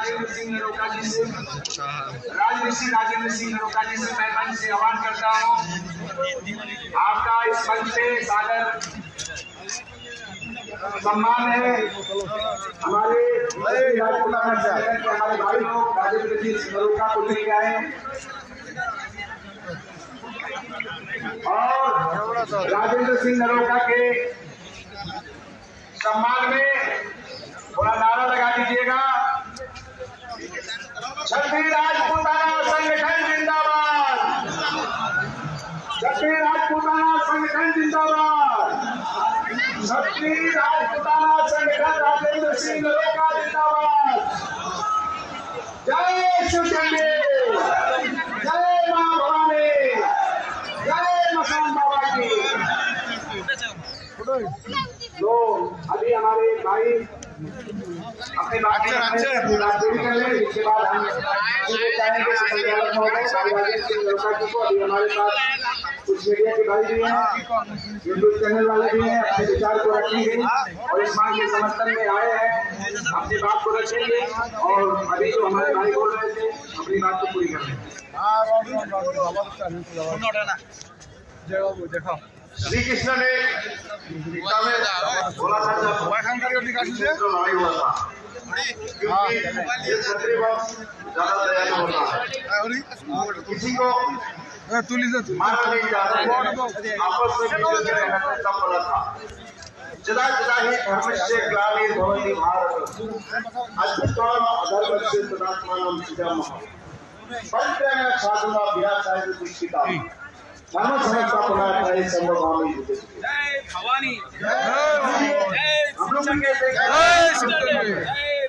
राजेंद्र सिंह नरोका जी से राजेंद्र सिंह नरोका जी से मैं मंच से आह्वान करता हूँ। आपका इस मंच से सादर सम्मान है। हमारे भाई लोग राजेंद्र सिंह नरोका को लेके आए और राजेंद्र सिंह नरोका के सम्मान में थोड़ा नारा लगा दीजिएगा। छत्री राजपूताना संगठन जिंदाबाद, छत्री राजपूताना संगठन जिंदाबाद, छत्री राजपूताना संगठन राजेंद्र सिंह नरोका जिंदाबाद। जय शिव शंकर, जय मां भवानी, जय मसान बाबा की। तो अभी हमारे भाई अपनी बात कर ले, इसके बाद हम चाहेंगे संचालक महोदय राजेंद्र सिंह नरोका जी को। अभी हमारे साथ कुछ मीडिया के भाई भी हैं, यूट्यूब चैनल वाले भी हैं, अपने विचार को रखेंगे और इस मांग के समर्थन में आए हैं, अपनी बात को रखेंगे और अभी जो हमारे भाई बोल रहे थे अपनी बात को पूरी कर लेंगे। श्री कृष्ण ने गीता में बोला था जब लड़ाई हुआ था, क्योंकि ये क्षत्रिय वंश ज्यादा दयालु होता है, किसी को मारा नहीं जाता, आपस में मिलकर रहना तब बोला था। जदा जदा ही धर्मस्य ग्लानिर्भवति भारत अद्भुतम् अधर्मस्य तदात्मानं सृजामः परित्याग साधना अभ्यासाय दुष्टिता धर्म समस्या पुनः संभवामि। जय भवानी, हम लोग जय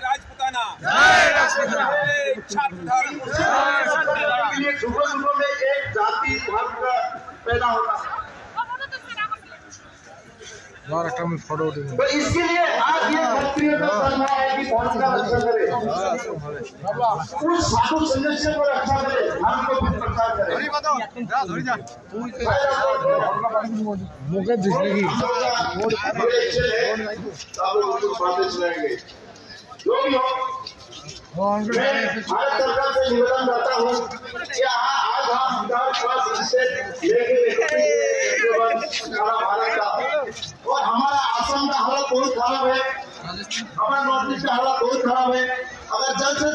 राजपूताना, जय छात्र धर्म में एक जाति धर्म पैदा होता है। तो इसके लिए आज ये क्षत्रिय का करना है कि धर्म का रक्षा करे, उस साधु संन्यासी को रक्षा करे, धर्म को भी प्रचार करे। जो भी हो, मैं भारत सरकार से निवेदन करता हूँ कि आज हम से लेके भारत का और हमारा आसाम का हालत बहुत खराब है, हमारा नॉर्थ ईस्ट का हालत बहुत खराब है। अगर जल्द से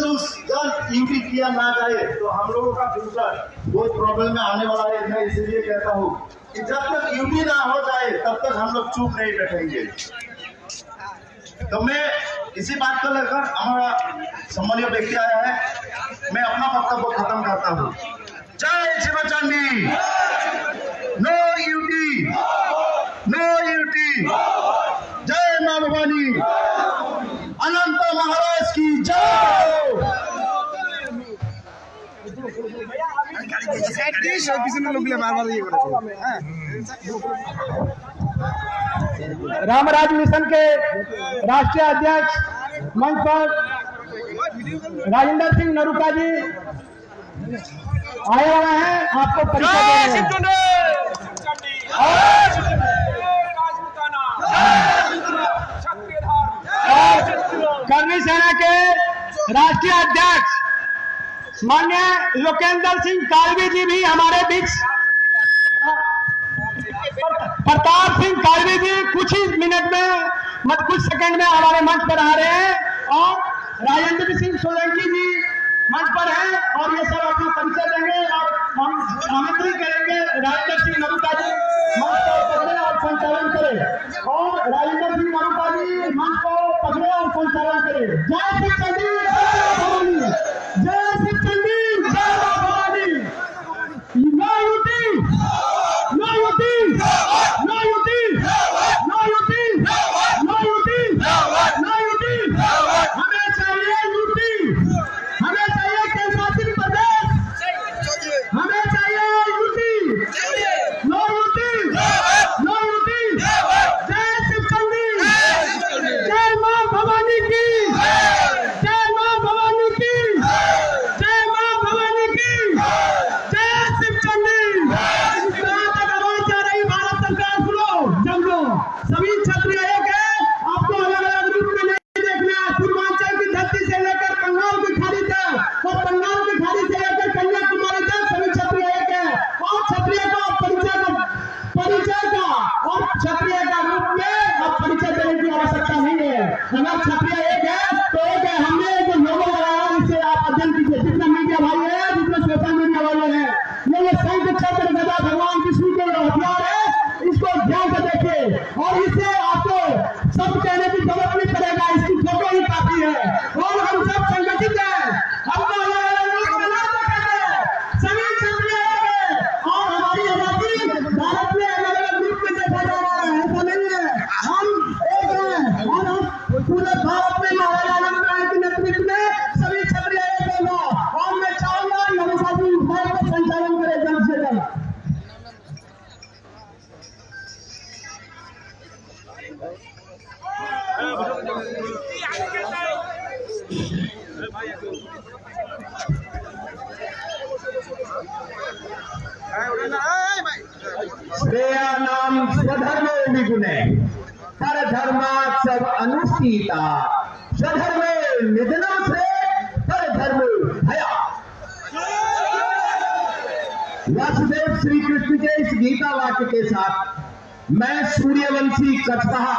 जल्द यूटी किया ना जाए तो हम लोगों का फ्यूचर बहुत प्रॉब्लम में आने वाला है। मैं इसलिए कहता हूँ कि जब तक यूटी ना हो जाए तब तक हम लोग चुप नहीं बैठेंगे। तो मैं इसी बात को लेकर हमारा सम्मानीय व्यक्ति आया है, मैं अपना वक्तव्य खत्म करता हूँ। जय शिवचंडी, नो यूटी, नो यूटी, जय मां भवानी, अनंत महाराज की जय। रामराज मिशन के राष्ट्रीय अध्यक्ष मंच पर राजेंद्र सिंह नरोका जी आए हुए हैं, आपको परिचय दे रहे हैं। कर्मी सेना के राष्ट्रीय अध्यक्ष माननीय लोकेंद्र सिंह कालवी जी भी हमारे बीच, प्रताप सिंह कालवी जी कुछ ही मिनट में कुछ सेकंड में हमारे मंच पर आ रहे हैं और राजेंद्र सिंह सोलंकी जी मंच पर हैं और ये सब अपना परिचय देंगे और हम आमंत्रित करेंगे राजेंद्र सिंह नरोका जी मंच को पकड़े और संचालन करें और राजेंद्र सिंह नरोका जी मंच को पकड़े और संचालन करें। जय शिव चंडी, जय भवानी, जय शिव चंडी, जय Bhavani. No UT, no UT, no UT, no UT, no UT, no UT. हमें चाहिए यूटी, हमें चाहिए केंद्रशासित प्रदेश, हमें चाहिए UT, no UT, no UT. जय शिव चंडी, उपस्थित है, हमको सभी क्षत्रिय और हमारी आजादी भारत में अलग अलग रूप में देखा जा रहा है, ऐसा नहीं है, हम एक हैं और हम पूरे भारत में महाराजा आनंद राय के नेतृत्व में सभी क्षत्रिय एक होगा। और मैं चाहूंगा नवसाजी उत्सव का संचालन करे जल्द से जल्द। श्रेया नाम स्वधर्मे विगुणे परधर्मात् सब अनुष्ठिता स्वधर्मे निधनम से परधर्म भया। वासुदेव श्री कृष्ण के इस गीता वाक्य के साथ मैं सूर्यवंशी कछवाहा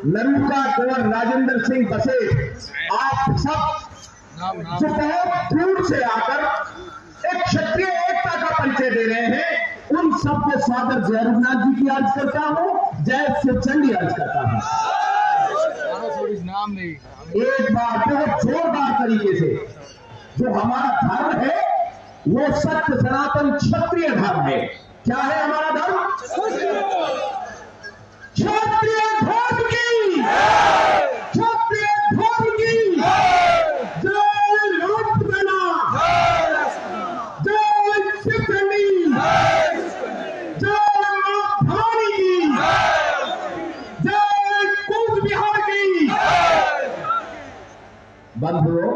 नरूका कुंवर राजेंद्र सिंह बसे आप सब जो बहुत दूर से आकर एक क्षत्रिय एकता का परिचय दे रहे हैं, उन सबके स्वागत जय रघुनाथ जी की अर्ज करता हूँ, जय शिवचंडी अर्ज करता हूँ। एक बार बहुत जोरदार तरीके से जो हमारा धर्म है वो सत्य सनातन क्षत्रिय धर्म है। क्या है हमारा धर्म? क्षत्रिय धर्म की, क्षत्रिय धर्म की जय लोकना, जय शिवचंडी, जय मां भवानी की, जय कूच बिहार की। बंधुओं,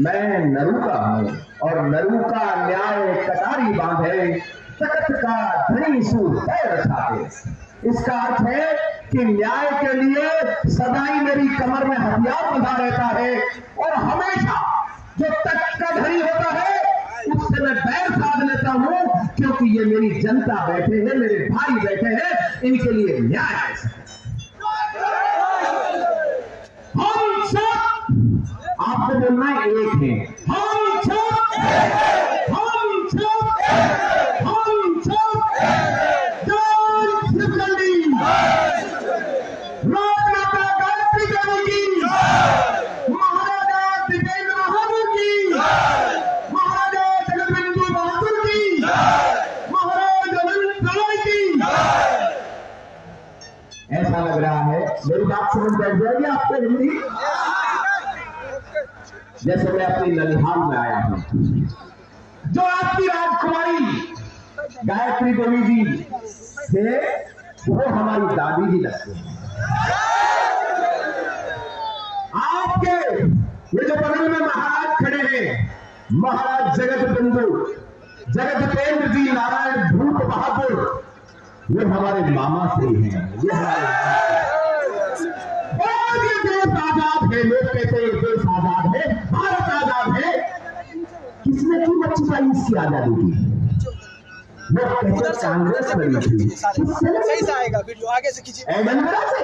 मैं नरू का हूं और नरू का न्याय कटारी बांधे तकत का धनी सूर पैर उठाते। इसका अर्थ है कि न्याय के लिए सदा ही मेरी कमर में हथियार बंधा रहता है और हमेशा जो तख्त का धनी होता है उससे मैं बैर साध लेता हूं, क्योंकि ये मेरी जनता बैठे हैं, मेरे भाई बैठे हैं, इनके लिए न्याय है। हम सब आपको बोलना एक है, हम सब, हम सब, हम सब जय शिवचंडी, राजमाता गायत्री देवी की, महाराजा दिपेंद्र बहादुर की, महाराजा जगतबिंदु बहादुर की, महाराजा अनंत राय की। ऐसा लग रहा है मेरी बात समझ बैठ जाएगी आपको हिंदी? जैसे मैं अपनी ननिहाल में आया हूं, जो आपकी राजकुमारी गायत्री देवी जी थे वो हमारी दादी जी लगते हैं। आपके ये जो बगल में महाराज खड़े हैं, महाराज जगतबिंदु जी नारायण भूप बहादुर, ये हमारे मामा श्री हैं। ये हमारे देश आजाद है, लोग कहते हैं देश आजाद है, भारत आजाद है। किसने क्यों बच्ची पाई इसकी आजादी की? वो कहते कांग्रेस लड़ी थी। सही से आएगा वीडियो, आगे से खींचिए। एडनबरा से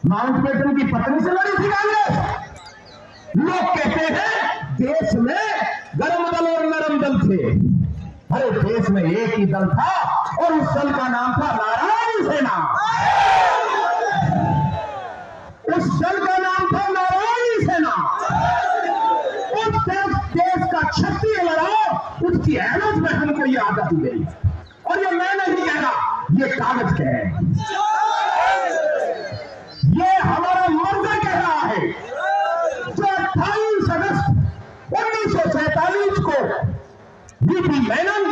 माउंटबेटन की पत्नी से लड़ी थी कांग्रेस। लोग कहते हैं देश में गर्म दल और नरम दल थे। अरे देश में एक ही दल था और उस दल का नाम था नारायण सेना। उस दल का नाम था नारायण सेना। उस देश का क्षत्रिय लड़ा, उसकी एवज में हमको ये आजादी गई। और ये मैं नहीं कह रहा, ये कागज कह रहे हैं, ये हमारा मर्द कह रहा है। जो 28 अगस्त 1947 को वीपी मेनन,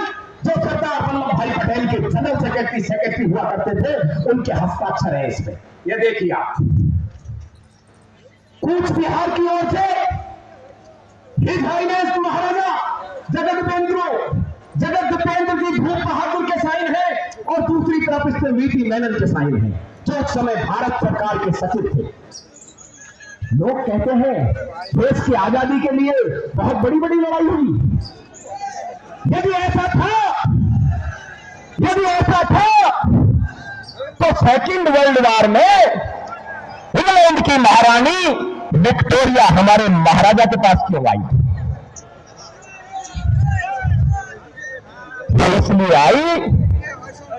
जो सरदार वल्लभ भाई पटेल के जनरल सेक्रेटरी हुआ करते थे, उनके हस्ताक्षर है इसमें। ये देखिए आप, कूच बिहार की ओर से हिज हाइनेस महाराजा जगतबिंदु जी भूप बहादुर के साइन है और दूसरी तरफ इसमें वीपी मेनन के साइन है, जो उस समय भारत सरकार के सचिव थे। लोग कहते हैं देश की आजादी के लिए बहुत बड़ी बड़ी लड़ाई हुई। यदि ऐसा था तो सेकेंड वर्ल्ड वॉर में इंग्लैंड की महारानी विक्टोरिया हमारे महाराजा के पास क्यों आई? ये इसलिए आई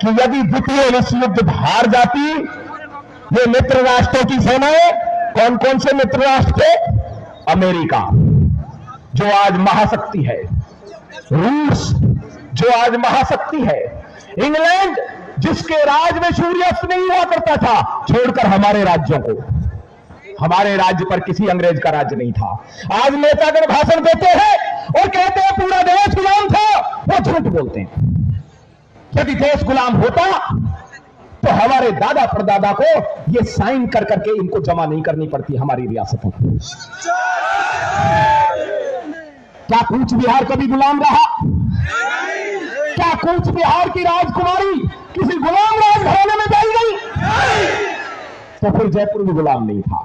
कि यदि द्वितीय विश्व युद्ध हार जाती, ये मित्र राष्ट्रों की सेनाएं, कौन कौन से मित्र राष्ट्र थे? अमेरिका जो आज महाशक्ति है, रूस जो आज महाशक्ति है, इंग्लैंड जिसके राज में सूर्यास्त नहीं हुआ करता था, छोड़कर हमारे राज्यों को, हमारे राज्य पर किसी अंग्रेज का राज्य नहीं था। आज नेतागण भाषण देते हैं और कहते हैं पूरा देश गुलाम था, वो झूठ बोलते हैं। यदि देश गुलाम होता तो हमारे दादा परदादा को ये साइन कर करके इनको जमा नहीं करनी पड़ती हमारी रियासतों को। क्या कूच बिहार कभी गुलाम रहा? क्या कूच बिहार की राजकुमारी किसी गुलाम राजघराने में जाई गई? तो फिर जयपुर भी गुलाम नहीं था।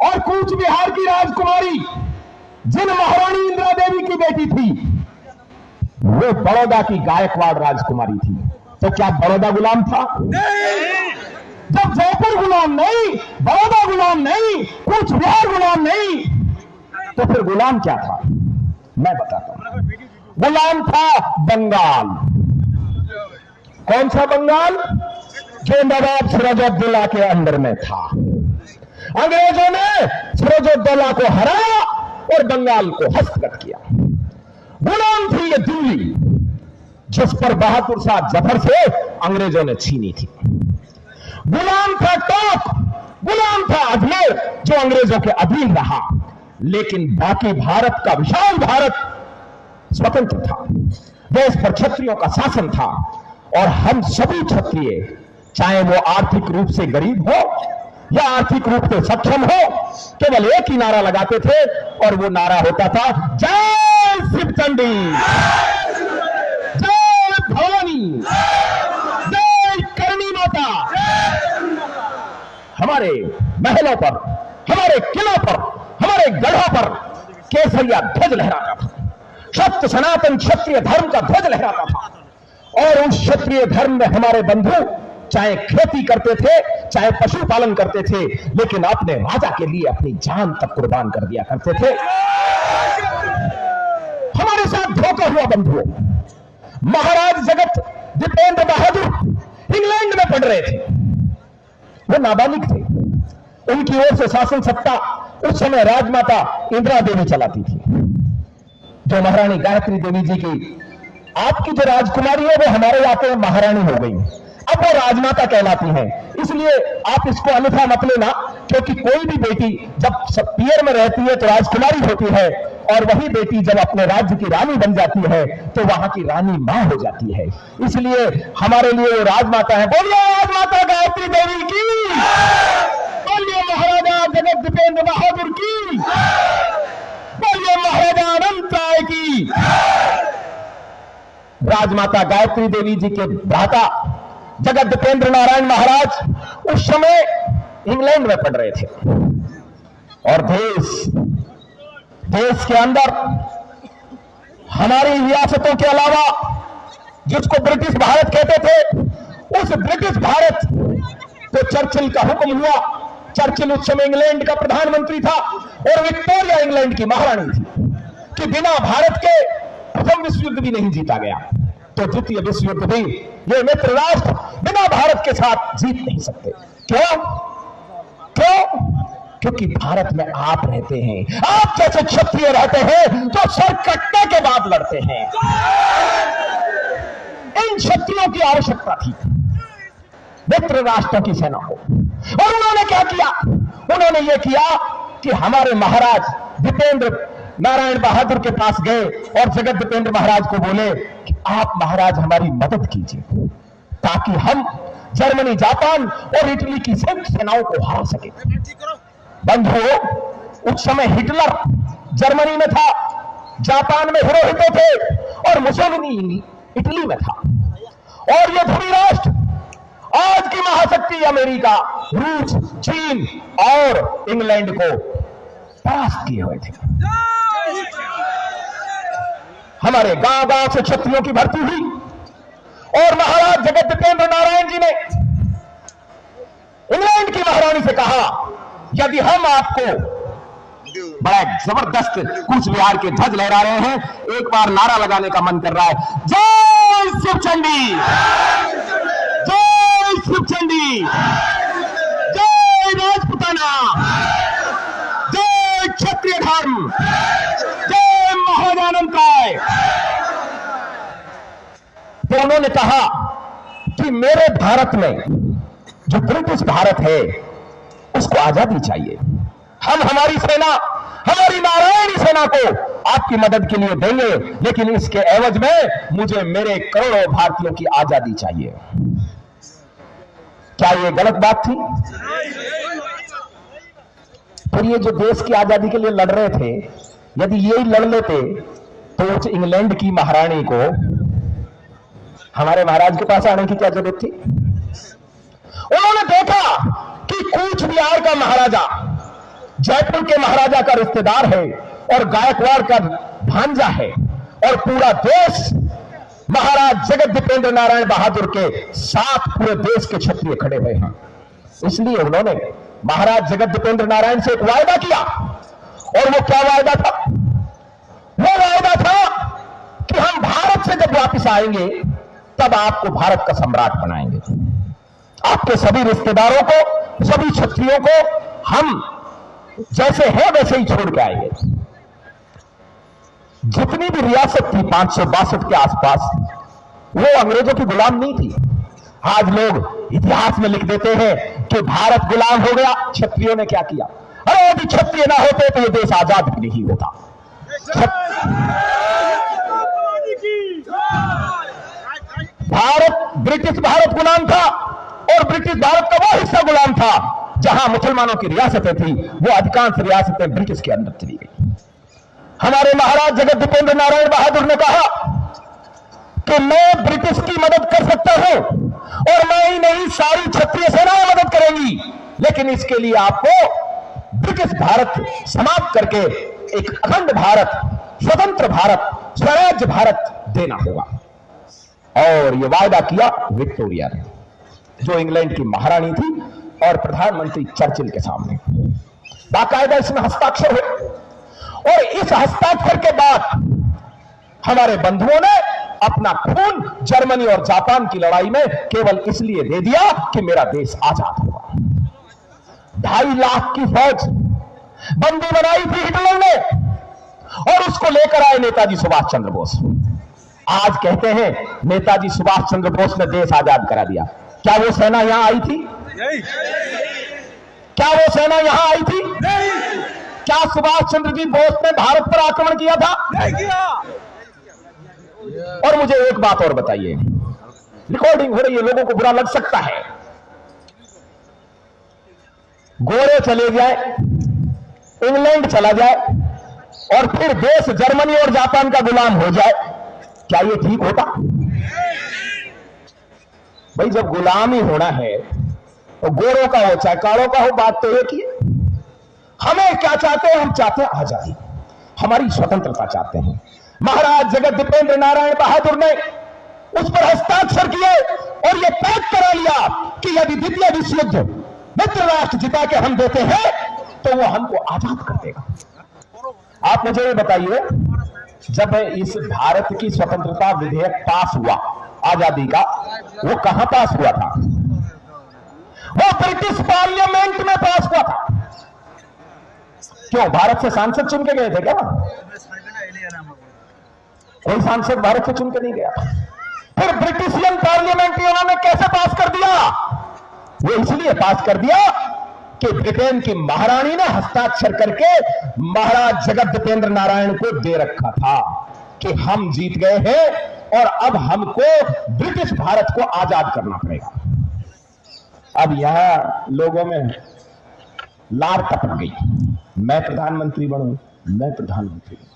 और कूच बिहार की राजकुमारी जिन महारानी इंदिरा देवी की बेटी थी, वो बड़ौदा की गायकवाड़ राजकुमारी थी। तो क्या बड़ौदा गुलाम था? जब जयपुर गुलाम नहीं, बड़ौदा गुलाम नहीं, कूच बिहार गुलाम नहीं, तो फिर गुलाम क्या था? मैं बताता हूं। गुलाम था बंगाल। कौन सा बंगाल? जो नवाब सिराजुद्दौला के अंदर में था। अंग्रेजों ने सिराजुद्दौला को हराया और बंगाल को हस्तगत किया। गुलाम थी ये दिल्ली, जिस पर बहादुर शाह जफर से अंग्रेजों ने छीनी थी। गुलाम था टोंक, गुलाम था अजमेर, जो अंग्रेजों के अधीन रहा। लेकिन बाकी भारत का विशाल भारत स्वतंत्र था। देश पर क्षत्रियों का शासन था और हम सभी क्षत्रिय, चाहे वो आर्थिक रूप से गरीब हो या आर्थिक रूप से सक्षम हो, केवल एक ही नारा लगाते थे और वो नारा होता था, जय शिव चंडी, जय भवानी, जय करणी माता। हमारे महलों पर, हमारे किलों पर, हमारे गढ़ों पर केसरिया ध्वज लहराता था। सत्य सनातन क्षत्रिय धर्म का ध्वज लहराता था। और उस क्षत्रिय धर्म में हमारे बंधु चाहे खेती करते थे, चाहे पशुपालन करते थे, लेकिन अपने राजा के लिए अपनी जान तक कुर्बान कर दिया करते थे। हमारे साथ धोखा हुआ बंधुओं। महाराज जगत दीपेंद्र बहादुर इंग्लैंड में पढ़ रहे थे। वो नाबालिग थे। उनकी ओर से शासन सत्ता उस समय राजमाता इंदिरा देवी चलाती थी, जो महारानी गायत्री देवी जी की, आपकी जो राजकुमारी है वो हमारे यहाँ पे महारानी हो गई, अब वो राजमाता कहलाती हैं। इसलिए आप इसको अन्यथा मत लेना, क्योंकि कोई भी बेटी जब पियर में रहती है तो राजकुमारी होती है, और वही बेटी जब अपने राज्य की रानी बन जाती है तो वहां की रानी मां हो जाती है। इसलिए हमारे लिए वो राजमाता है। बोलिए राजमाता गायत्री देवी की, बोलिए महाराजा जगत दीपेंद्र बहादुर की, बोलिए महाराजा अनंत राय की। राजमाता गायत्री देवी जी के भ्राता जगत दीपेंद्र नारायण महाराज उस समय इंग्लैंड में पढ़ रहे थे, और देश के अंदर हमारी रियासतों के अलावा, जिसको ब्रिटिश भारत कहते थे, उस ब्रिटिश भारत को चर्चिल का हुक्म हुआ। चर्चिल उस समय इंग्लैंड का प्रधानमंत्री था और विक्टोरिया इंग्लैंड की महारानी थी, कि बिना भारत के प्रथम विश्व युद्ध भी नहीं जीता गया, तो द्वितीय विश्व युद्ध भी ये मित्र राष्ट्र बिना भारत के साथ जीत नहीं सकते। क्यों? क्योंकि भारत में आप रहते हैं, आप जैसे क्षत्रिय रहते हैं जो सर कटने के बाद लड़ते हैं। इन क्षत्रियों की आवश्यकता थी मित्र राष्ट्रों की सेना को, और उन्होंने क्या किया? उन्होंने ये किया कि हमारे महाराज दीपेंद्र नारायण बहादुर के पास गए और जगत दीपेंद्र महाराज को बोले कि आप महाराज हमारी मदद कीजिए, ताकि हम जर्मनी, जापान और इटली की संयुक्त सेनाओं को हरा सके। बंधुओं, उस समय हिटलर जर्मनी में था, जापान में हिरोहितो थे, और मुसोलिनी इटली में था। और ये ध्रुवी राष्ट्र आज की महाशक्ति अमेरिका, रूस, चीन और इंग्लैंड को परास्त किए हुए थे। हमारे गांव गांव से क्षत्रियों की भर्ती हुई, और महाराज जगत दीपेंद्र नारायण जी ने इंग्लैंड की महारानी से कहा, यदि हम आपको, बड़ा जबरदस्त कूच बिहार के ध्वज लहरा रहे हैं, एक बार नारा लगाने का मन कर रहा है, जय शिव चंडी, जय शिव चंडी, जय राजपुताना, जय क्षत्रिय धर्म, जय महाजानंताय। तो उन्होंने कहा कि मेरे भारत में जो ब्रिटिश भारत है उसको आजादी चाहिए। हम हमारी सेना, हमारी नारायणी सेना को आपकी मदद के लिए देंगे, लेकिन इसके एवज में मुझे मेरे करोड़ों भारतीयों की आजादी चाहिए। क्या ये गलत बात थी? फिर ये जो देश की आजादी के लिए लड़ रहे थे, यदि यही लड़ लेते तो उस इंग्लैंड की महारानी को हमारे महाराज के पास आने की क्या जरूरत थी? उन्होंने देखा कि कूच बिहार का महाराजा जयपुर के महाराजा का रिश्तेदार है और गायकवाड़ का भांजा है, और पूरा देश महाराज जगत दीपेंद्र नारायण बहादुर के साथ पूरे देश के क्षत्रिय खड़े हुए हैं। इसलिए उन्होंने महाराज जगत दीपेंद्र नारायण से एक वायदा किया, और वो क्या वायदा था? वो वायदा था कि हम भारत से जब वापस आएंगे तब आपको भारत का सम्राट बनाएंगे। आपके सभी रिश्तेदारों को, सभी क्षत्रियों को हम जैसे है वैसे ही छोड़ के आएंगे। जितनी भी रियासत थी 562 के आसपास, वो अंग्रेजों की गुलाम नहीं थी। आज लोग इतिहास में लिख देते हैं कि भारत गुलाम हो गया। क्षत्रियों ने क्या किया? अरे यदि क्षत्रिय ना होते तो ये देश आजाद भी नहीं होता। भारत, ब्रिटिश भारत गुलाम था, और ब्रिटिश भारत का वो हिस्सा गुलाम था जहां मुसलमानों की रियासतें थी। वो अधिकांश रियासतें ब्रिटिश के अंदर चली गई। हमारे महाराज जगत दीपेंद्र नारायण बहादुर ने कहा कि मैं ब्रिटिश की मदद कर सकता हूं, और मैं ही नहीं सारी क्षत्रिय सेनाएं मदद करेंगी, लेकिन इसके लिए आपको ब्रिटिश भारत समाप्त करके एक अखंड भारत, स्वतंत्र भारत, स्वराज्य भारत देना होगा। और यह वायदा किया विक्टोरिया ने, जो इंग्लैंड की महारानी थी, और प्रधानमंत्री चर्चिल के सामने बाकायदा इसमें हस्ताक्षर हुए। और इस हस्ताक्षर के बाद हमारे बंधुओं ने अपना खून जर्मनी और जापान की लड़ाई में केवल इसलिए दे दिया कि मेरा देश आजाद होगा। 2.5 लाख की फौज बंदी बनाई थी हिटलर ने, और उसको लेकर आए नेताजी सुभाष चंद्र बोस। आज कहते हैं नेताजी सुभाष चंद्र बोस ने देश आजाद करा दिया। क्या वो सेना यहां आई थी? नहीं। क्या वो सेना यहां आई थी? नहीं। क्या सुभाष चंद्र जी बोस ने भारत पर आक्रमण किया था? नहीं किया। और मुझे एक बात और बताइए, रिकॉर्डिंग हो रही है, लोगों को बुरा लग सकता है। गोरे चले जाए, इंग्लैंड चला जाए, और फिर देश जर्मनी और जापान का गुलाम हो जाए, क्या यह ठीक होता? भाई जब गुलामी होना है तो गोरों का हो चाहे कालों का हो, बात तो एक ही है। हमें क्या चाहते हैं? हम चाहते हैं आजादी, हमारी स्वतंत्रता चाहते हैं। महाराज जगत दीपेंद्र नारायण बहादुर ने उस पर हस्ताक्षर किए और यह तय करा लिया कि यदि द्वितीय विश्व युद्ध मित्र राष्ट्र जिता के हम देते हैं तो वो हमको आजाद कर देगा। आप मुझे ये बताइए, जब इस भारत की स्वतंत्रता विधेयक पास हुआ आजादी का, वो कहां पास हुआ था? वो ब्रिटिश पार्लियामेंट में पास हुआ था। क्यों? भारत से सांसद चुन के गए थे क्या? कोई सांसद भारत से चुन के नहीं गया। फिर ब्रिटिशियन पार्लियामेंट्रियों ने कैसे पास कर दिया? वो इसलिए पास कर दिया कि ब्रिटेन की महारानी ने हस्ताक्षर करके महाराज जगत दीपेंद्र नारायण को दे रखा था कि हम जीत गए हैं और अब हमको ब्रिटिश भारत को आजाद करना पड़ेगा। अब यहां लोगों में लार टपक गई, मैं प्रधानमंत्री बनूं, मैं प्रधानमंत्री बनूं।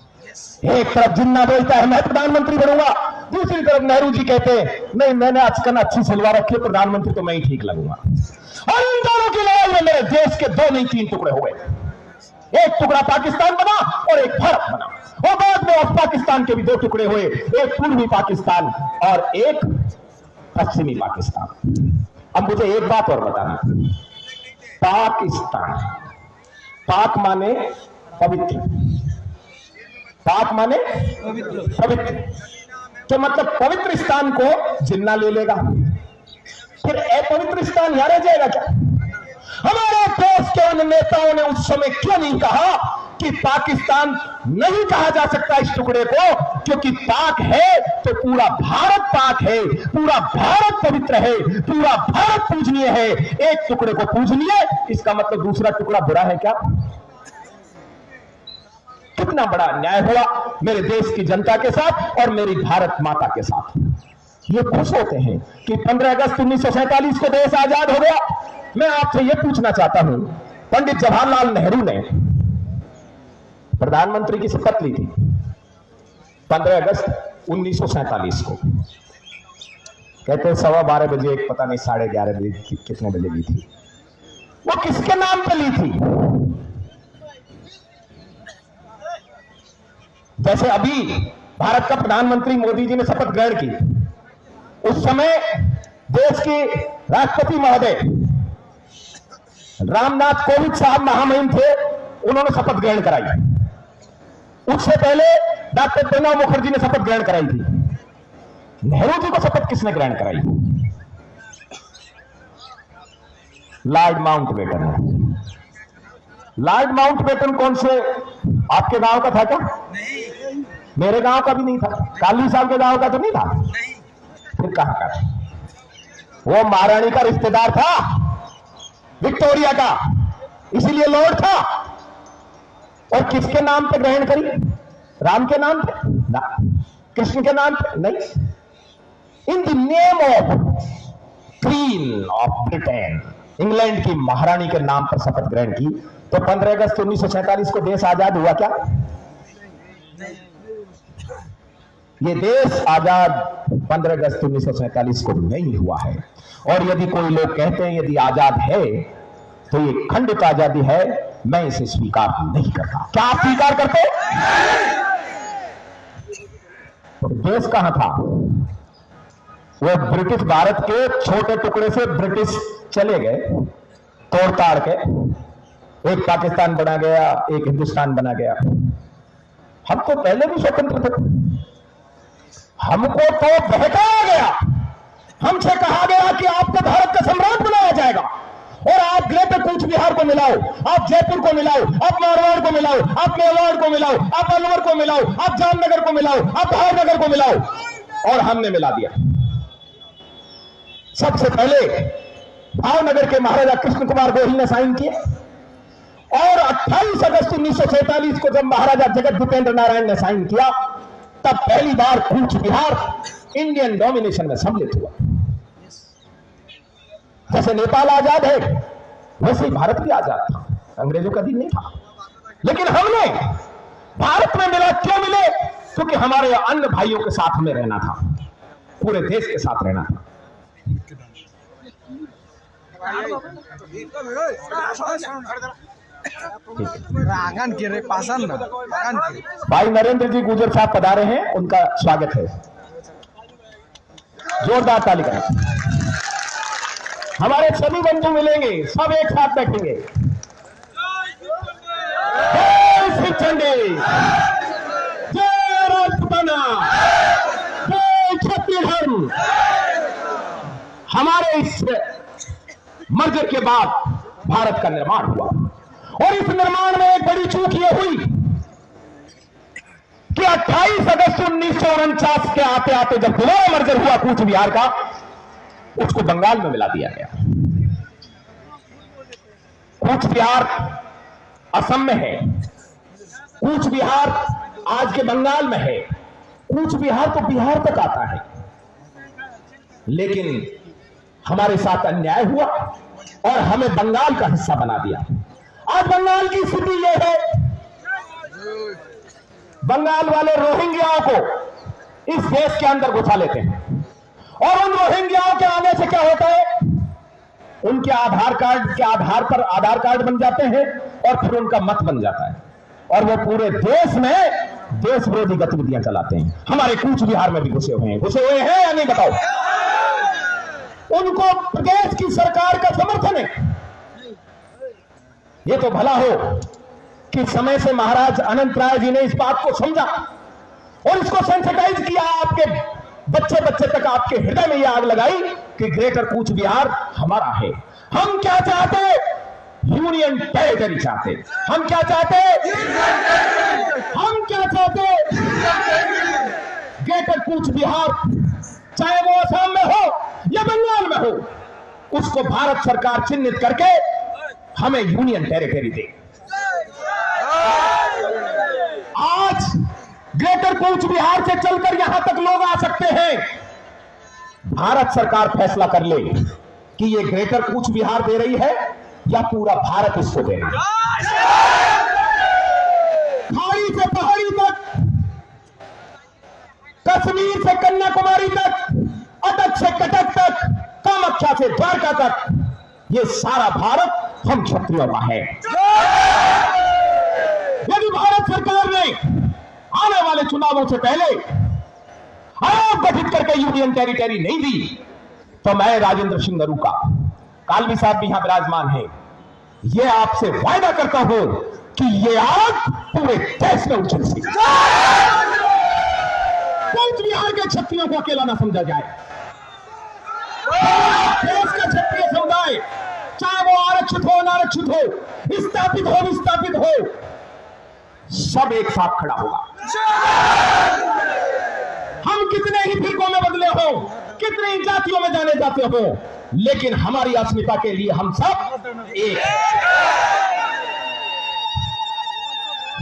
एक तरफ जिन्ना बोलता है मैं प्रधानमंत्री बनूंगा, दूसरी तरफ नेहरू जी कहते हैं नहीं, मैंने आजकल अच्छी सलवार रखी, प्रधानमंत्री तो मैं ही ठीक लगूंगा। और इन दोनों की लड़ाई में मेरे देश के 2 नहीं 3 टुकड़े हो गए। एक टुकड़ा पाकिस्तान बना और एक भारत बना, और बाद में उस पाकिस्तान के भी 2 टुकड़े हुए, एक पूर्वी पाकिस्तान और एक पश्चिमी पाकिस्तान। अब मुझे एक बात और बताना, पाकिस्तान, पाक माने पवित्र, पाक माने पवित्र, तो मतलब पवित्र स्थान को जिन्ना ले लेगा, फिर अपवित्र स्थान यहां रह जाएगा क्या? हमारे देश के उन नेताओं ने उस समय क्यों नहीं कहा कि पाकिस्तान नहीं कहा जा सकता इस टुकड़े को, क्योंकि पाक है तो पूरा भारत पाक है, पूरा भारत पवित्र है, पूरा भारत पूजनीय है। एक टुकड़े को पूजनीय, इसका मतलब दूसरा टुकड़ा बुरा है क्या? कितना बड़ा अन्याय हुआ मेरे देश की जनता के साथ और मेरी भारत माता के साथ। ये खुश होते हैं कि 15 अगस्त 1947 को देश आजाद हो गया। मैं आपसे यह पूछना चाहता हूं, पंडित जवाहरलाल नेहरू ने प्रधानमंत्री की शपथ ली थी 15 अगस्त 1947 को। कहते हैं 12:15 बजे, एक पता नहीं 11:30 बजे, कितने बजे ली थी। वो किसके नाम पे ली थी? जैसे अभी भारत का प्रधानमंत्री मोदी जी ने शपथ ग्रहण की, उस समय देश के राष्ट्रपति महोदय रामनाथ कोविंद साहब महामहिम थे, उन्होंने शपथ ग्रहण कराई। उससे पहले डॉक्टर प्रणब मुखर्जी ने शपथ ग्रहण कराई थी। नेहरू जी को शपथ किसने ग्रहण कराई? लॉर्ड माउंटबेटन ने। लॉर्ड माउंटबेटन कौन से, आपके गांव का था क्या? नहीं। मेरे गांव का भी नहीं था। काली साहब के गांव का तो नहीं था। नहीं। फिर कहां का? वो महारानी का रिश्तेदार था, विक्टोरिया का, इसीलिए लॉर्ड था। और किसके नाम पे ग्रहण करी? राम के नाम पे ना, कृष्ण के नाम पे नहीं। In the name of queen of Britain, England की महारानी के नाम पर शपथ ग्रहण की। तो 15 अगस्त 1947 को देश आजाद हुआ क्या? ये देश आजाद 15 अगस्त 1947 को नहीं हुआ है। और यदि कोई लोग कहते हैं यदि आजाद है तो ये खंडित आजादी है, मैं इसे स्वीकार नहीं करता। क्या आप स्वीकार करते? तो देश कहां था? वो ब्रिटिश भारत के छोटे टुकड़े से ब्रिटिश चले गए तोड़ ताड़ के, एक पाकिस्तान बना गया, एक हिंदुस्तान बना गया। हम तो पहले भी स्वतंत्र थे। हमको तो बहकाया गया, हमसे कहा गया कि आपको भारत का सम्राट बनाया जाएगा और आप ग्रेटर कूच बिहार को मिलाओ, आप जयपुर को मिलाओ, आप मारवाड़ को मिलाओ, आप मेवाड़ को मिलाओ, आप अलवर को मिलाओ, आप जामनगर को मिलाओ, आप भावनगर को मिलाओ। और हमने मिला दिया। सबसे पहले भावनगर के महाराजा कृष्ण कुमार गोहिल ने साइन किए और 28 अगस्त 1947 को जब महाराजा जगत भूपेंद्र नारायण ने साइन किया, तब पहली बार कूच बिहार इंडियन डोमिनेशन में सम्मिलित हुआ। जैसे नेपाल आजाद है वैसे ही भारत भी आजाद था, अंग्रेजों का दिन नहीं था। लेकिन हमने भारत में मिला, क्यों मिले? क्योंकि हमारे अन्य भाइयों के साथ हमें रहना था, पूरे देश के साथ रहना था। भाई नरेंद्र जी गुजर साहब पधारे हैं, उनका स्वागत है, जोरदार ताली करें। हमारे सभी बंधु मिलेंगे, सब एक साथ बैठेंगे। जय श्री चंडी, जय राजपुताना, जय क्षत्रिय धर्म। हमारे इस मर्जर के बाद भारत का निर्माण हुआ और इस निर्माण में एक बड़ी चूक यह हुई कि 28 अगस्त 1949 के आते आते जब दोबारा मर्जर हुआ कूच बिहार का, उसको बंगाल में मिला दिया गया। कूच बिहार असम में है, कूच बिहार आज के बंगाल में है, कूच बिहार तो बिहार तक आता है। लेकिन हमारे साथ अन्याय हुआ और हमें बंगाल का हिस्सा बना दिया। आज बंगाल की स्थिति यह है, बंगाल वाले रोहिंग्याओं को इस देश के अंदर घुसा लेते हैं और उन रोहिंग्याओं के आने से क्या होता है, उनके आधार कार्ड के आधार पर आधार कार्ड बन जाते हैं और फिर उनका मत बन जाता है और वो पूरे देश में देश विरोधी गतिविधियां चलाते हैं। हमारे कूच बिहार में भी घुसे हुए हैं या नहीं बताओ? उनको प्रदेश की सरकार का समर्थन है। ये तो भला हो कि समय से महाराज अनंत राय जी ने इस बात को समझा और इसको सेंसिटाइज किया, आपके बच्चे बच्चे तक आपके हृदय में यह आग लगाई कि ग्रेटर कूच बिहार हमारा है। हम क्या चाहते हैं? यूनियन टेरिटरी चाहते। हम क्या चाहते? हम क्या चाहते? ग्रेटर कूच बिहार, चाहे वो असम में हो या बंगाल में हो, उसको भारत सरकार चिन्हित करके हमें यूनियन टेरिटरी दे। आज ग्रेटर कूच बिहार से चलकर यहां तक लोग आ सकते हैं। भारत सरकार फैसला कर ले कि ये ग्रेटर कूच बिहार दे रही है या पूरा भारत इसको दे रहा है। खाड़ी से पहाड़ी तक, कश्मीर से कन्याकुमारी तक, अटक से कटक तक, कामाख्या से द्वारका तक, ये सारा भारत हम क्षत्रियों का है। यदि भारत सरकार ने आने वाले चुनावों से पहले आयोग गठित करके यूनियन टेरिटरी नहीं दी, तो मैं राजेंद्र सिंह नरूका, कालवी साहब भी यहां विराजमान है, ये आपसे वायदा करता हूं कि ये आग पूरे देश में उछल सी। कूच बिहार के क्षत्रियों को अकेला ना समझा जाए। देश का क्षत्रिय समुदाय, चाहे वो आरक्षित हो अनारक्षित हो, स्थापित हो विस्थापित हो, सब एक साथ खड़ा होगा। हम कितने ही फिरकों में बदले हो, कितनी ही जातियों में जाने जाते हो, लेकिन हमारी अस्मिता के लिए हम सब एक।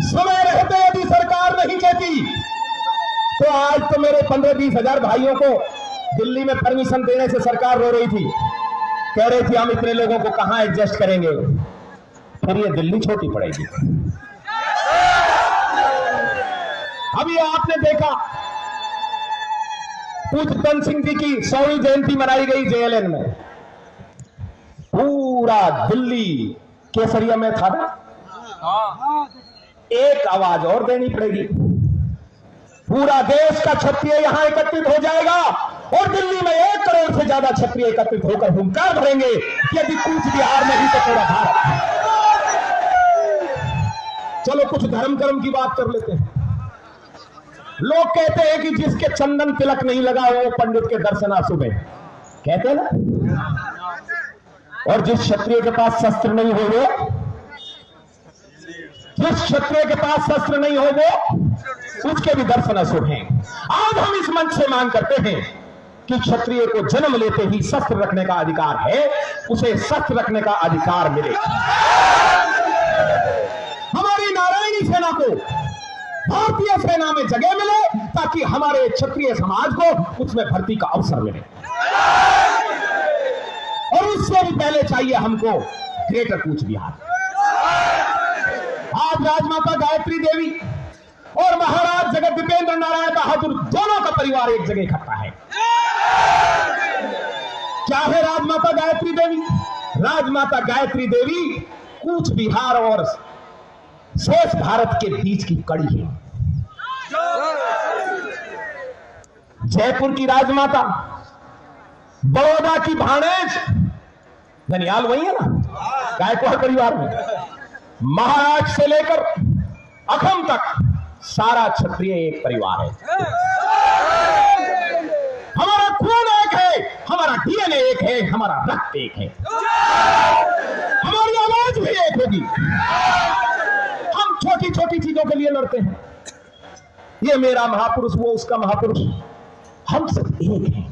समय रहते यदि सरकार नहीं कहती तो आज तो मेरे 15-20 हजार भाइयों को दिल्ली में परमिशन देने से सरकार रो रही थी, कह रही थी हम इतने लोगों को कहां एडजस्ट करेंगे, फिर ये दिल्ली छोटी पड़ेगी। अभी आपने देखा पूज्य धन सिंह जी की 100वीं जयंती मनाई गई जेएलएन में, पूरा दिल्ली केसरिया में था ना। एक आवाज और देनी पड़ेगी, पूरा देश का क्षत्रिय यहां एकत्रित हो जाएगा और दिल्ली में 1 करोड़ से ज्यादा क्षत्रिय एकत्रित होकर हुंकार भरेंगे कि यदि कूच बिहार में ही तो पूरा भारत। चलो कुछ धर्म कर्म की बात कर लेते हैं। लोग कहते हैं कि जिसके चंदन तिलक नहीं लगा वो पंडित के दर्शन अशुभ है, कहते हैं ना। और जिस क्षत्रिय के पास शस्त्र नहीं हो वो, जिस क्षत्रिय के पास शस्त्र नहीं हो वो, उसके भी दर्शन अशुभ हैं। आज हम इस मंच से मांग करते हैं कि क्षत्रिय को जन्म लेते ही शस्त्र रखने का अधिकार है, उसे शस्त्र रखने का अधिकार मिले। हमारी नारायणी सेना को भारतीय सेना में जगह मिले ताकि हमारे क्षत्रिय समाज को उसमें भर्ती का अवसर मिले। और उससे भी पहले चाहिए हमको ग्रेटर कूच बिहार। आज राजमाता गायत्री देवी और महाराज जगत दीपेंद्र नारायण बहादुर दोनों का परिवार एक जगह इकट्ठा है। क्या है राजमाता गायत्री देवी? राजमाता गायत्री देवी कूच बिहार और शेष भारत के बीच की कड़ी है। जयपुर की राजमाता, बड़ौदा की भाणेज, धनियाल वही है ना गायकवाड़ परिवार में, महाराज से लेकर अखम तक सारा क्षत्रिय एक परिवार है। हमारा खून एक है, हमारा डीएनए एक है, हमारा रक्त एक है, हमारी आवाज भी एक होगी। हम छोटी छोटी चीजों के लिए लड़ते हैं, ये मेरा महापुरुष, वो उसका महापुरुष, हम सब एक हैं।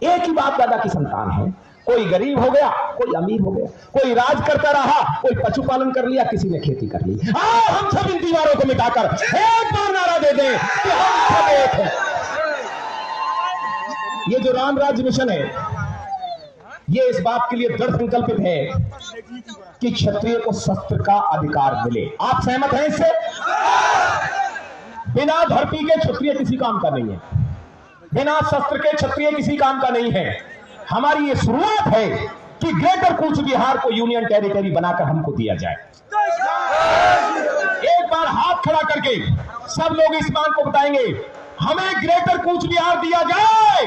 एक ही बाप दादा की संतान है। कोई गरीब हो गया, कोई अमीर हो गया, कोई राज करता रहा, कोई पशुपालन कर लिया, किसी ने खेती कर ली। हम सब इन दीवारों को मिटाकर एक बार नारा दे दें कि हम सब एक हैं। ये जो राम राज्य मिशन है, ये इस बात के लिए दृढ़ संकल्पित है कि क्षत्रिय को शस्त्र का अधिकार मिले। आप सहमत हैं इससे? बिना धरती के क्षत्रिय किसी काम का नहीं है, बिना शस्त्र के क्षत्रिय किसी काम का नहीं है। हमारी ये शुरुआत है कि ग्रेटर कूच बिहार को यूनियन टेरिटरी बनाकर हमको दिया जाए। एक बार हाथ खड़ा करके सब लोग इस मांग को बताएंगे, हमें ग्रेटर कूच बिहार दिया जाए,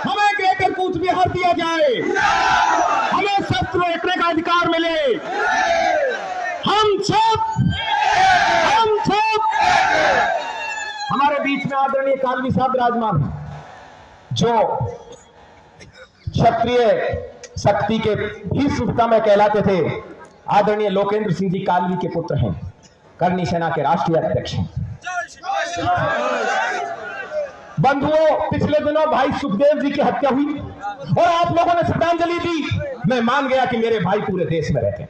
हमें ग्रेटर कूच बिहार दिया जाए, हमें शस्त्र रखने का अधिकार मिले। हम सब हमारे बीच में आदरणीय कालवी साहब विराजमान हैं, जो क्षत्रिय शक्ति के भी सुखता में कहलाते थे। आदरणीय लोकेंद्र सिंह जी कालवी के पुत्र हैं, करनी सेना के राष्ट्रीय अध्यक्ष हैं। बंधुओं, पिछले दिनों भाई सुखदेव जी की हत्या हुई और आप लोगों ने श्रद्धांजलि दी। मैं मान गया कि मेरे भाई पूरे देश में रहते हैं।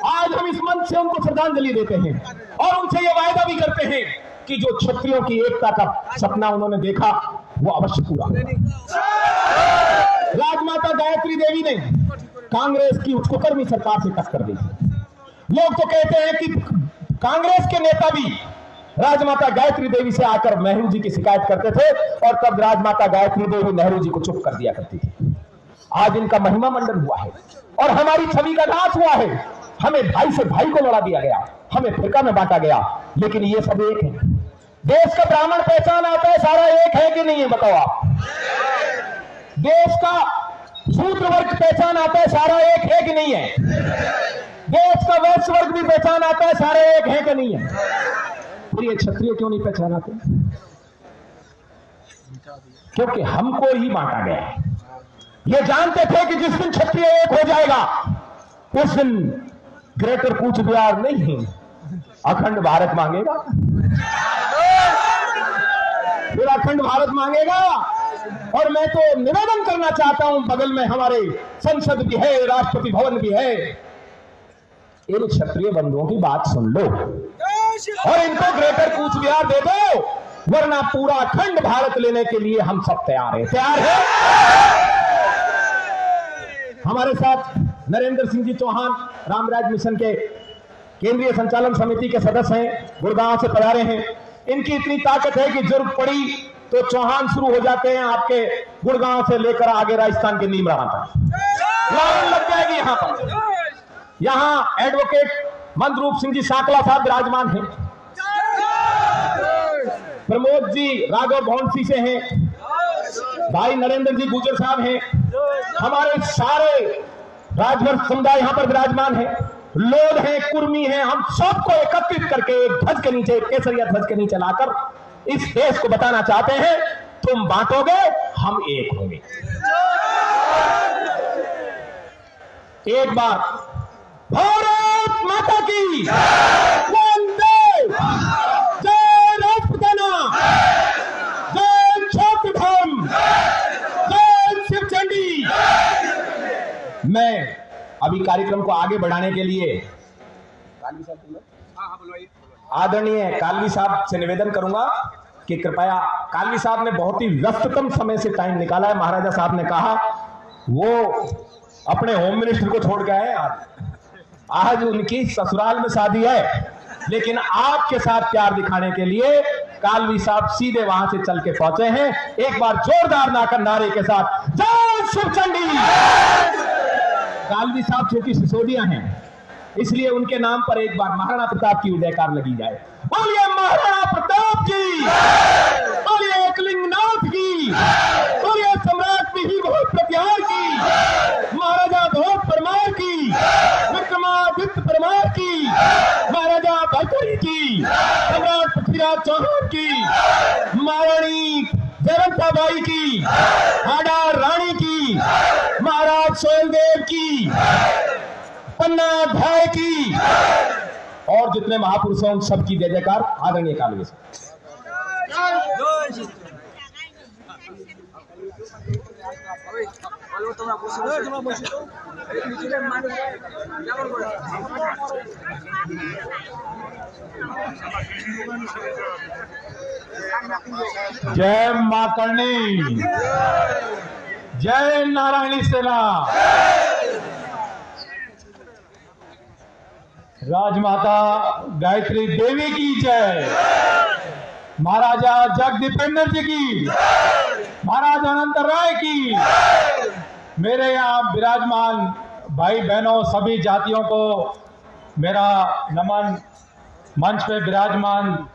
आज हम इस मंच से उनको श्रद्धांजलि देते हैं और उनसे यह वायदा भी करते हैं कि जो क्षत्रियों की एकता का सपना उन्होंने देखा वो अवश्य पूरा होगा। राजमाता गायत्री देवी ने कांग्रेस की कुकर्मी सरकार से टक्कर दी। लोग तो कहते हैं कि कांग्रेस के नेता भी राजमाता गायत्री देवी से आकर नेहरू जी की शिकायत करते थे और तब राजमाता गायत्री देवी नेहरू जी को चुप कर दिया करती थी। आज इनका महिमा मंडन हुआ है और हमारी छवि का नाश हुआ है। हमें भाई से भाई को लड़ा दिया गया, हमें फिरका में बांटा गया, लेकिन ये सब एक है। देश का ब्राह्मण पहचान आता है सारा एक है कि नहीं है, बताओ आप। देश का शूद्र वर्ग पहचान आता है सारा एक है कि नहीं है। देश का वैश्य वर्ग भी पहचान आता है सारे एक है कि नहीं है। फिर ये क्षत्रिय क्यों नहीं पहचान आते? क्योंकि हमको ही बांटा गया है। ये जानते थे कि जिस दिन क्षत्रिय एक हो जाएगा उस दिन ग्रेटर कूच बिहार नहीं अखंड भारत मांगेगा, फिर अखंड भारत मांगेगा। और मैं तो निवेदन करना चाहता हूं, बगल में हमारे संसद भी है, राष्ट्रपति भवन भी है, इन क्षत्रिय बंधुओं की बात सुन लो और इनको ग्रेटर कूच बिहार दे दो, वरना पूरा अखंड भारत लेने के लिए हम सब तैयार हैं। तैयार है? हमारे साथ नरेंद्र सिंह जी चौहान रामराज मिशन के केंद्रीय संचालन समिति के सदस्य हैं, गुड़गांव से पधारे हैं। इनकी इतनी ताकत है कि जरूरत पड़ी तो चौहान शुरू हो जाते हैं आपके गुड़गांव से लेकर आगे राजस्थान के नीमराना तक लाइन लग जाएगी। यहां पर यहां एडवोकेट मंदरूप सिंह जी साकला साहब विराजमान हैं, प्रमोद जी राघव भौंसी से हैं, भाई नरेंद्र जी गुजर साहब हैं, हमारे सारे राजवंश समुदाय यहां पर विराजमान है, लोग हैं, कुर्मी हैं। हम सबको एकत्रित करके एक ध्वज के नीचे, केसरिया ध्वज के नीचे लाकर इस देश को बताना चाहते हैं, तुम बांटोगे हम एक होंगे। एक बार भारत माता की वंदे, जय राष्ट्रपिता, जय क्षत्रधर्म, जय शिवचंडी। मैं अभी कार्यक्रम को आगे बढ़ाने के लिए आदरणीय कालवी साहब से निवेदन करूंगा कि कृपया, कालवी साहब ने बहुत ही व्यस्ततम समय से टाइम निकाला है। महाराजा साहब ने कहा वो अपने होम मिनिस्टर को छोड़ के आए, आज उनकी ससुराल में शादी है, लेकिन आपके साथ प्यार दिखाने के लिए कालवी साहब सीधे वहां से चल के पहुंचे हैं। एक बार जोरदार नारे के साथ जय शिवचंडी। कालवी साहब चूंकि सिसोदिया हैं, इसलिए उनके नाम पर एक बार महाराणा प्रताप की जयकार लगी जाए। बोलिए महाराणा प्रताप की, बोलिए एकलिंगनाथ की, बोलिए सम्राट मिहिर प्रत्यार की, महाराजा भोज परमार की, विक्रमादित्य परमार की, महाराजा भरतरी की, सम्राट पृथ्वीराज चौहान की, महारानी जयवंताबाई की, हाडा रानी की, महाराज सोहेलदेव की, पन्ना भाई की, और जितने महापुरुष हैं उन सबकी जय जयकार। आदरणीय कालवी से जय मां करणी, जय नारायणी सेना, राजमाता गायत्री देवी की जय, महाराजा जगदीपेंद्र जी की, महाराजा अनंत राय की। मेरे यहाँ विराजमान भाई बहनों सभी जातियों को मेरा नमन। मंच पे विराजमान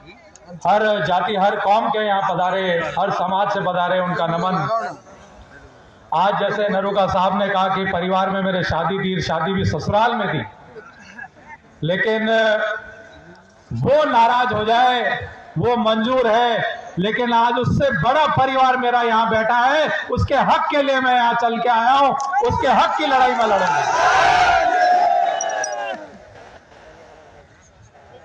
हर जाति हर कौम के यहाँ पधारे, हर समाज से पधारे, उनका नमन। आज जैसे नरुका साहब ने कहा कि परिवार में मेरे शादी थी, शादी भी ससुराल में थी, लेकिन वो नाराज हो जाए वो मंजूर है, लेकिन आज उससे बड़ा परिवार मेरा यहाँ बैठा है, उसके हक के लिए मैं यहाँ चल के आया हूँ, उसके हक की लड़ाई में लड़ूंगा।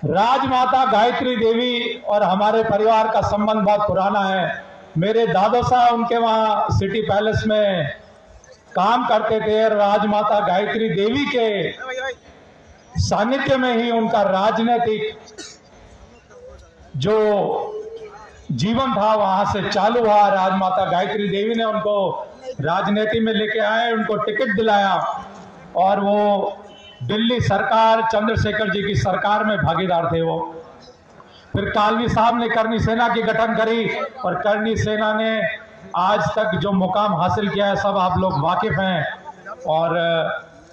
राजमाता गायत्री देवी और हमारे परिवार का संबंध बहुत पुराना है। मेरे दादा साहब उनके वहां सिटी पैलेस में काम करते थे। राजमाता गायत्री देवी के सानिध्य में ही उनका राजनीतिक जो जीवन था वहां से चालू हुआ। राजमाता गायत्री देवी ने उनको राजनीति में लेके आए, उनको टिकट दिलाया और वो दिल्ली सरकार, चंद्रशेखर जी की सरकार में भागीदार थे वो। फिर कालवी साहब ने करनी सेना की गठन करी और करनी सेना ने आज तक जो मुकाम हासिल किया है सब आप लोग वाकिफ हैं। और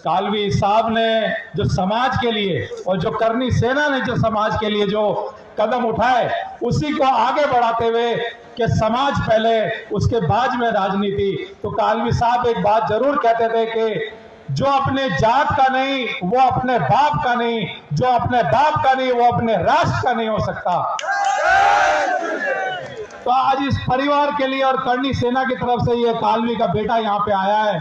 कालवी साहब ने जो समाज के लिए और जो करनी सेना ने जो समाज के लिए जो कदम उठाए उसी को आगे बढ़ाते हुए कि समाज पहले उसके बाद में राजनीति। तो कालवी साहब एक बात जरूर कहते थे कि जो अपने जात का नहीं वो अपने बाप का नहीं, जो अपने बाप का नहीं वो अपने राष्ट्र का नहीं हो सकता। तो आज इस परिवार के लिए और करनी सेना की तरफ से ये कालवी का बेटा यहाँ पे आया है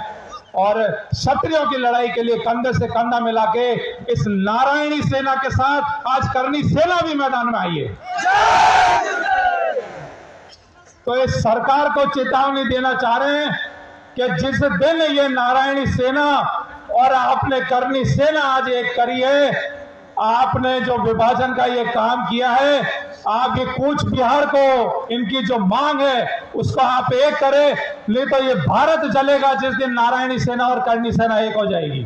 और क्षत्रियों की लड़ाई के लिए कंधे से कंधा मिला के इस नारायणी सेना के साथ आज करनी सेना भी मैदान में आई है। तो इस सरकार को चेतावनी देना चाह रहे हैं कि जिस दिन ये नारायणी सेना और आपने करनी सेना आज एक करी है, आपने जो विभाजन का ये काम किया है, आप ये कूच बिहार को इनकी जो मांग है उसको आप एक करें, नहीं तो ये भारत जलेगा जिस दिन नारायणी सेना और करनी सेना एक हो जाएगी।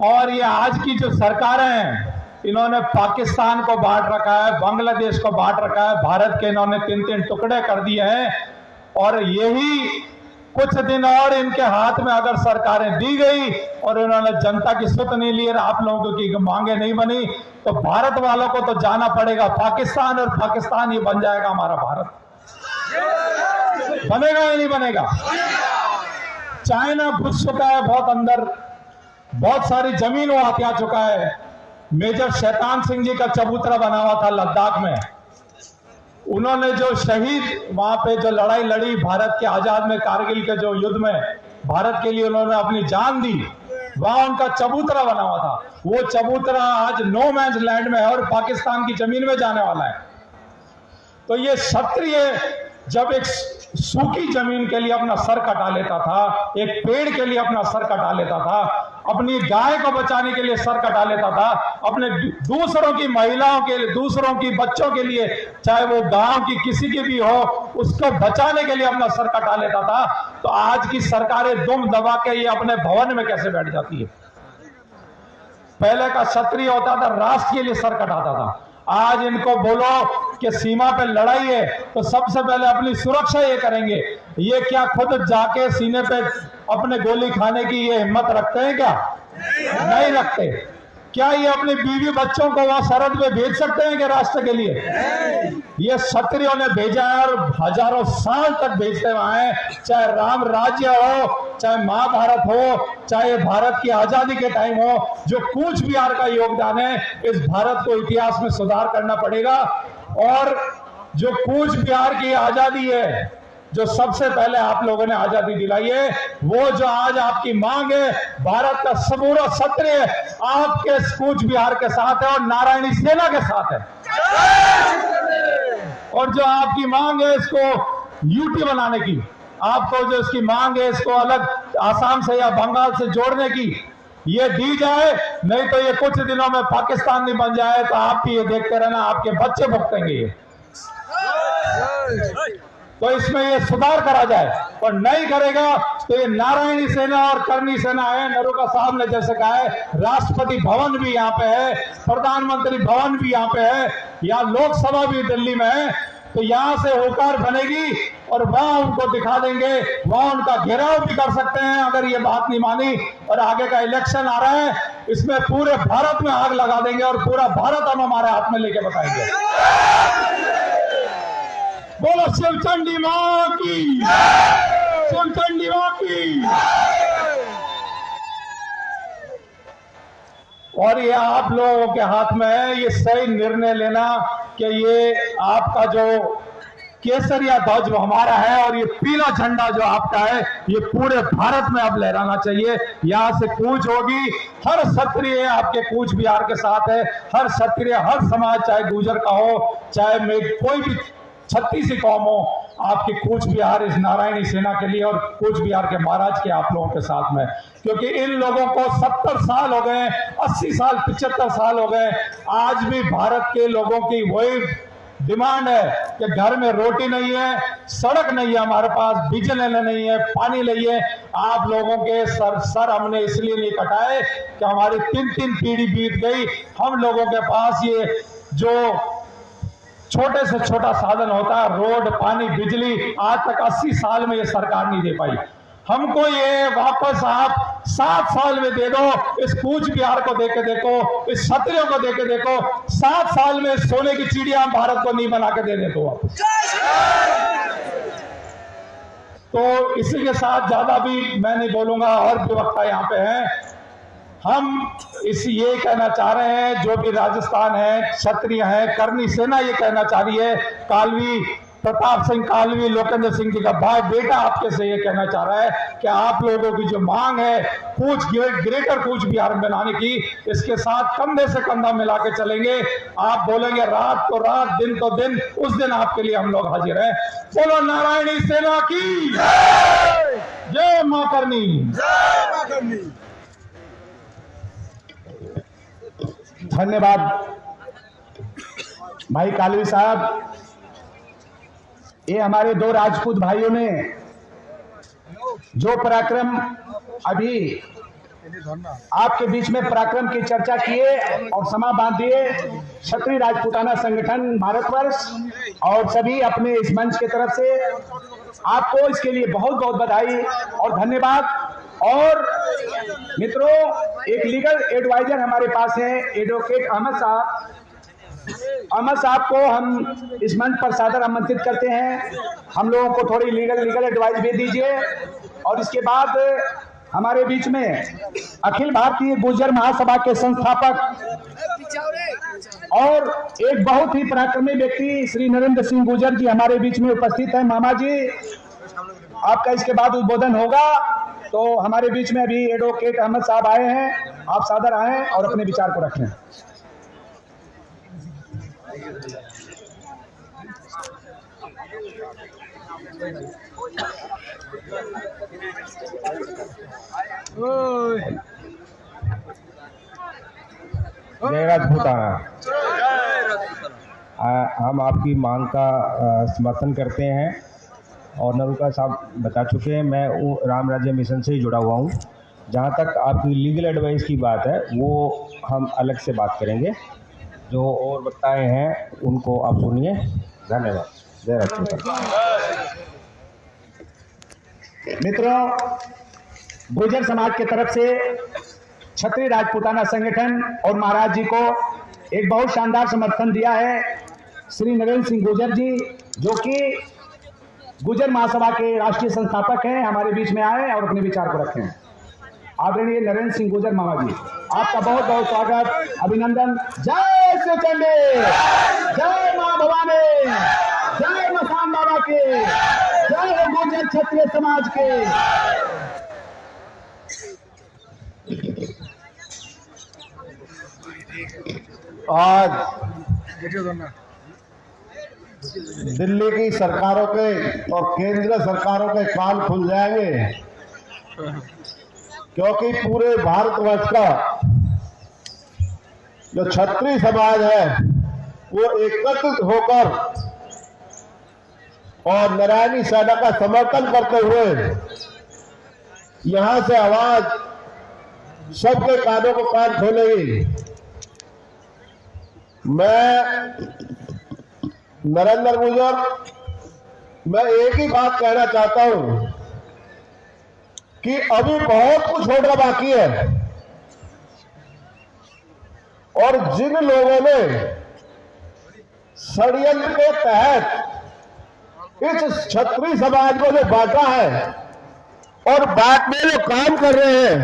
और ये आज की जो सरकार है इन्होंने पाकिस्तान को बांट रखा है, बांग्लादेश को बांट रखा है, भारत के इन्होंने 3-3 टुकड़े कर दिए हैं। और यही कुछ दिन और इनके हाथ में अगर सरकारें दी गई और इन्होंने जनता की सुध नहीं ली और आप लोगों की मांगे नहीं बनी तो भारत वालों को तो जाना पड़ेगा पाकिस्तान और पाकिस्तान ही बन जाएगा हमारा भारत। बनेगा या नहीं बनेगा? चाइना घुस चुका है बहुत अंदर, बहुत सारी जमीन वो हथिया चुका है। मेजर शैतान सिंह जी का चबूतरा बना हुआ था लद्दाख में, उन्होंने जो शहीद वहां पे जो लड़ाई लड़ी भारत के आजाद में, कारगिल के जो युद्ध में भारत के लिए उन्होंने अपनी जान दी, वहां उनका चबूतरा बना हुआ था। वो चबूतरा आज नो मैंस लैंड में है और पाकिस्तान की जमीन में जाने वाला है। तो ये क्षत्रिय जब एक सूखी जमीन के लिए अपना सर कटा लेता था, एक पेड़ के लिए अपना सर कटा लेता था, अपनी गाय को बचाने के लिए सर कटा लेता था, अपने दूसरों की महिलाओं के लिए, दूसरों की बच्चों के लिए, चाहे वो गांव की किसी की भी हो, उसको बचाने के लिए अपना सर कटा लेता था। तो आज की सरकारें दुम दबा के ये अपने भवन में कैसे बैठ जाती है? पहले का क्षत्रिय होता था राष्ट्र के लिए सर कटाता था। आज इनको बोलो कि सीमा पे लड़ाई है तो सबसे पहले अपनी सुरक्षा ये करेंगे। ये क्या खुद जाके सीने पे अपने गोली खाने की ये हिम्मत रखते हैं क्या? नहीं रखते। क्या ये अपने बीवी बच्चों को वहां सरहद पे भेज सकते हैं क्या राष्ट्र के लिए? ये क्षत्रियों ने भेजा है और हजारों साल तक भेजते हुए हैं। चाहे राम राज्य हो, चाहे महाभारत हो, चाहे भारत की आजादी के टाइम हो, जो कूच बिहार का योगदान है, इस भारत को इतिहास में सुधार करना पड़ेगा। और जो कूच बिहार की आजादी है, जो सबसे पहले आप लोगों ने आजादी दिलाई है, वो जो आज आपकी मांग है, भारत का समूरा क्षत्रिय आपके कूच बिहार के साथ है और नारायणी सेना के साथ है। और जो आपकी मांग है इसको यूटी बनाने की, आपको जो इसकी मांग है इसको अलग आसाम से या बंगाल से जोड़ने की, ये दी जाए। नहीं तो ये कुछ दिनों में पाकिस्तान नहीं बन जाए तो आप भी ये देखते रहना, आपके बच्चे भुगतेंगे ये। तो इसमें ये सुधार करा जाए, और नहीं करेगा तो ये नारायणी सेना और करनी सेना है। नरोका साहब ने जैसे कहा है, राष्ट्रपति भवन भी यहाँ पे है, प्रधानमंत्री भवन भी यहाँ पे है, यहाँ लोकसभा भी दिल्ली में है। तो यहाँ से होकार बनेगी और वहां उनको दिखा देंगे, वहां उनका घेराव भी कर सकते हैं अगर ये बात नहीं मानी। और आगे का इलेक्शन आ रहा है, इसमें पूरे भारत में आग लगा देंगे और पूरा भारत हम हमारे हाथ में लेके बताएंगे। बोलो शिवचंडी मां की, शिवचंडी मां की। और ये आप लोगों के हाथ में है ये सही निर्णय लेना कि ये आपका जो केसरिया ध्वज हमारा है और ये पीला झंडा जो आपका है ये पूरे भारत में अब लहराना चाहिए। यहाँ से कूच होगी, हर क्षत्रिय आपके कूच बिहार के साथ है, हर क्षत्रिय, हर समाज, चाहे गुर्जर का हो, चाहे कोई भी छत्तीसी कौम हो, आपकी कूच बिहार इस नारायणी सेना के लिए और कूच बिहार के महाराज के आप लोगों के साथ में, क्योंकि इन लोगों को 70 साल हो गए, 80 साल, 75 साल हो गए, आज भी भारत के लोगों की वही डिमांड है कि घर में रोटी नहीं है, सड़क नहीं है, हमारे पास बिजली नहीं है, पानी नहीं है। आप लोगों के सर हमने इसलिए नहीं कटाए कि हमारी 3 पीढ़ी बीत गई, हम लोगों के पास ये जो छोटे से छोटा साधन होता है, रोड, पानी, बिजली, आज तक 80 साल में ये सरकार नहीं दे पाई। हमको ये वापस आप 7 साल में दे दो, इस कूच बिहार को देके देखो, इस क्षत्रियों को देके देखो, 7 साल में सोने की चिड़िया हम भारत को नहीं बना के दे दे तो वापस। तो इसी के साथ ज्यादा भी मैं नहीं बोलूंगा, और भी वक्ता यहाँ पे हैं। हम ये कहना चाह रहे हैं, जो भी राजस्थान है, क्षत्रिय है, करनी सेना ये कहना चाह रही है, कालवी प्रताप सिंह कालवी, लोकेंद्र सिंह जी का भाई बेटा आपके से ये कहना चाह रहा है कि आप लोगों की जो मांग है कूच ग्रेटर कूच बिहार बनाने की, इसके साथ कंधे से कंधा मिला के चलेंगे। आप बोलेंगे रात तो रात, दिन तो दिन, उस दिन आपके लिए हम लोग हाजिर हैं। बोलो नारायणी सेना की जय, मां करनी। धन्यवाद भाई कालवी साहब। ये हमारे 2 राजपूत भाइयों ने जो पराक्रम अभी आपके बीच में पराक्रम की चर्चा किए और समा बांध दिए, क्षत्रिय राजपूताना संगठन भारतवर्ष और सभी अपने इस मंच के तरफ से आपको इसके लिए बहुत बहुत बधाई और धन्यवाद। और मित्रों, एक लीगल एडवाइजर हमारे पास है, एडवोकेट अहमद साहब। अहमद साहब को हम इस मंच पर सादर आमंत्रित करते हैं। हम लोगों को थोड़ी लीगल एडवाइस भी दीजिए। और इसके बाद हमारे बीच में अखिल भारतीय गुर्जर महासभा के संस्थापक और एक बहुत ही पराक्रमी व्यक्ति श्री नरेंद्र सिंह गुर्जर जी हमारे बीच में उपस्थित हैं। मामा जी, आपका इसके बाद उद्बोधन होगा। तो हमारे बीच में अभी एडवोकेट अहमद साहब आए हैं, आप सादर आए और अपने विचार को रखें। जय राजपूताना। हम आपकी मांग का समर्थन करते हैं और नरुका साहब बता चुके हैं। मैं राम राज्य मिशन से ही जुड़ा हुआ हूँ। जहाँ तक आपकी लीगल एडवाइस की बात है वो हम अलग से बात करेंगे। जो और वक्ताएं हैं उनको आप सुनिए। धन्यवाद। जय राजपूताना। मित्रों, गुर्जर समाज के तरफ से क्षत्रिय राजपूताना संगठन और महाराज जी को एक बहुत शानदार समर्थन दिया है श्री नरेंद्र सिंह गुर्जर जी, जो कि गुर्जर महासभा के राष्ट्रीय संस्थापक हैं, हमारे बीच में आए और अपने विचार को रखें। आदरणीय नरेंद्र सिंह गुर्जर मामा जी, आपका बहुत बहुत स्वागत, अभिनंदन। जय श्री चंडी, जय मां भवानी, जय मसान बाबा के, जय गुर्जर क्षत्रिय समाज के। आज दिल्ली की सरकारों के और केंद्र सरकारों के कान खुल जाएंगे, क्योंकि पूरे भारतवर्ष का जो क्षत्रिय समाज है वो एकत्रित होकर और नारायणी सेना का समर्थन करते हुए यहां से आवाज सबके कानों को कान खोलेगी। मैं नरेंद्र गुर्जर, मैं एक ही बात कहना चाहता हूं कि अभी बहुत कुछ होना बाकी है और जिन लोगों ने षड्यंत्र के तहत इस क्षत्रिय समाज को जो बांटा है और बांटने में काम कर रहे हैं,